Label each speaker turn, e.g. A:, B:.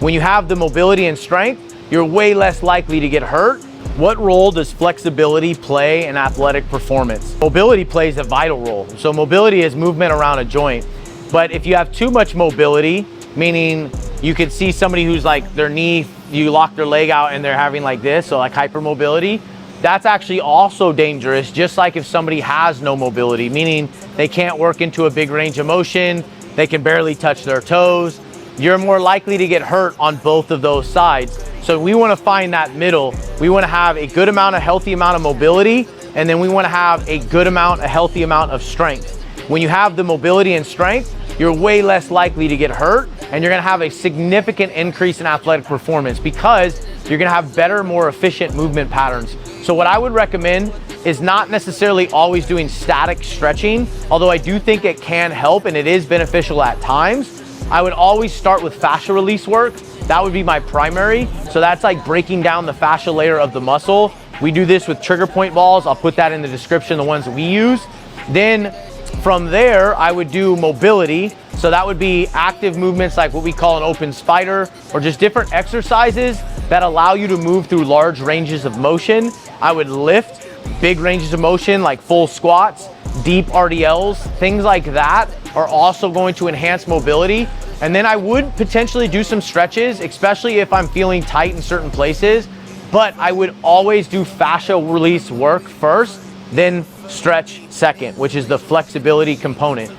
A: When you have the mobility and strength, you're way less likely to get hurt. What role does flexibility play in athletic performance? Mobility plays a vital role. So mobility is movement around a joint. But if you have too much mobility, meaning you could see somebody who's like their knee, you lock their leg out and they're having like this, so like hypermobility, that's actually also dangerous, just like if somebody has no mobility, meaning they can't work into a big range of motion, they can barely touch their toes. You're more likely to get hurt on both of those sides. So we want to find that middle. We want to have a good amount, a healthy amount of mobility, and then we want to have a good amount, a healthy amount of strength. When you have the mobility and strength, you're way less likely to get hurt, and you're going to have a significant increase in athletic performance because you're going to have better, more efficient movement patterns. So what I would recommend is not necessarily always doing static stretching, although I do think it can help and it is beneficial at times. I would always start with fascia release work. That would be my primary. So that's like breaking down the fascia layer of the muscle. We do this with trigger point balls. I'll put that in the description, the ones that we use. Then from there, I would do mobility. So that would be active movements like what we call an open spider, or just different exercises that allow you to move through large ranges of motion. I would lift big ranges of motion like full squats, deep RDLs, things like that are also going to enhance mobility. And then I would potentially do some stretches, especially if I'm feeling tight in certain places, but I would always do fascia release work first, then stretch second, which is the flexibility component.